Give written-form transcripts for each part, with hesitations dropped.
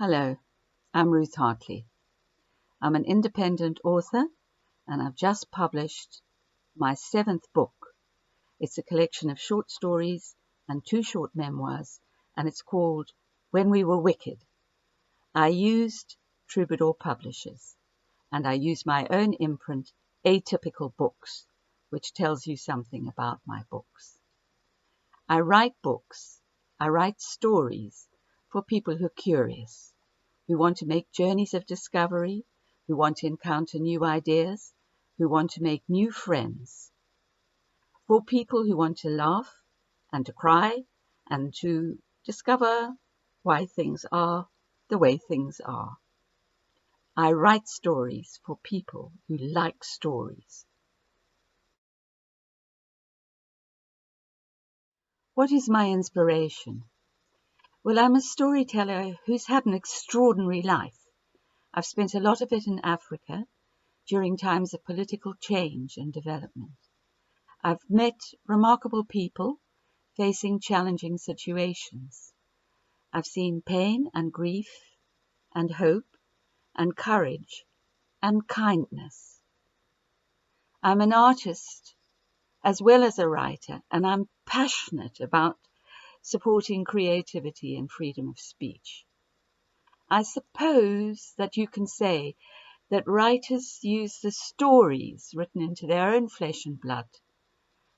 Hello, I'm Ruth Hartley. I'm an independent author and I've just published my 7th book. It's a collection of short stories and 2 short memoirs, and it's called When We Were Wicked. I used Troubadour Publishers and I used my own imprint, Atypical Books, which tells you something about my books. I write books, I write stories for people who are curious, who want to make journeys of discovery, who want to encounter new ideas, who want to make new friends. For people who want to laugh and to cry and to discover why things are the way things are. I write stories for people who like stories. What is my inspiration? Well, I'm a storyteller who's had an extraordinary life. I've spent a lot of it in Africa during times of political change and development. I've met remarkable people facing challenging situations. I've seen pain and grief and hope and courage and kindness. I'm an artist as well as a writer, and I'm passionate about supporting creativity and freedom of speech. I suppose that you can say that writers use the stories written into their own flesh and blood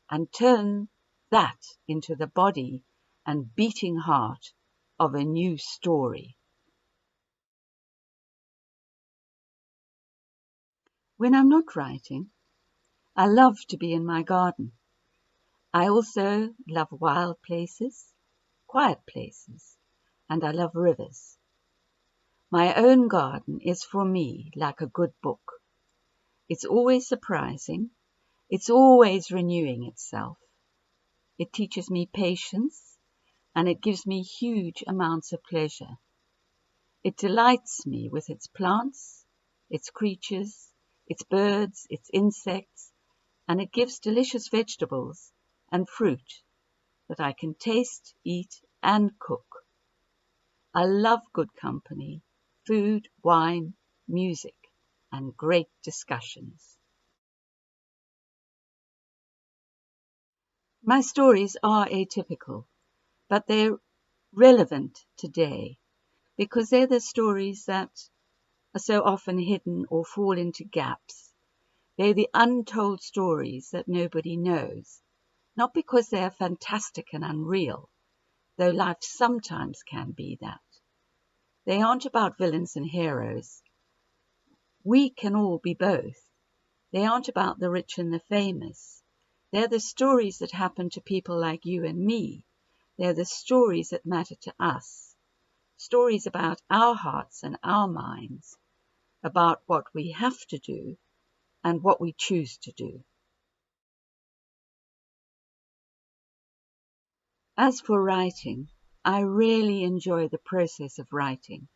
and turn that into the body and beating heart of a new story. When I'm not writing, I love to be in my garden. I also love wild places, quiet places, and I love rivers. My own garden is for me like a good book. It's always surprising. It's always renewing itself. It teaches me patience, and it gives me huge amounts of pleasure. It delights me with its plants, its creatures, its birds, its insects, and it gives delicious vegetables and fruit that I can taste, eat, and cook. I love good company, food, wine, music, and great discussions. My stories are atypical, but they're relevant today because they're the stories that are so often hidden or fall into gaps. They're the untold stories that nobody knows, not because they are fantastic and unreal, though life sometimes can be that. They aren't about villains and heroes. We can all be both. They aren't about the rich and the famous. They're the stories that happen to people like you and me. They're the stories that matter to us. Stories about our hearts and our minds, about what we have to do and what we choose to do. As for writing, I really enjoy the process of writing.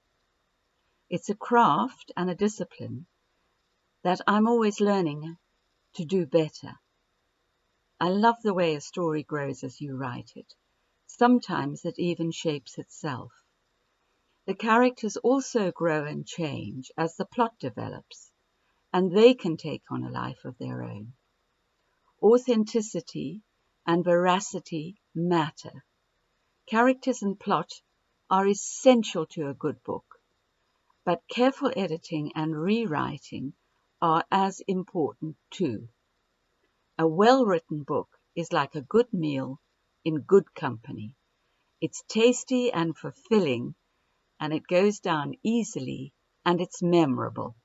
It's a craft and a discipline that I'm always learning to do better. I love the way a story grows as you write it. Sometimes it even shapes itself. The characters also grow and change as the plot develops, and they can take on a life of their own. Authenticity and veracity matter. Characters and plot are essential to a good book, but careful editing and rewriting are as important too. A well-written book is like a good meal in good company. It's tasty and fulfilling, and it goes down easily, and it's memorable.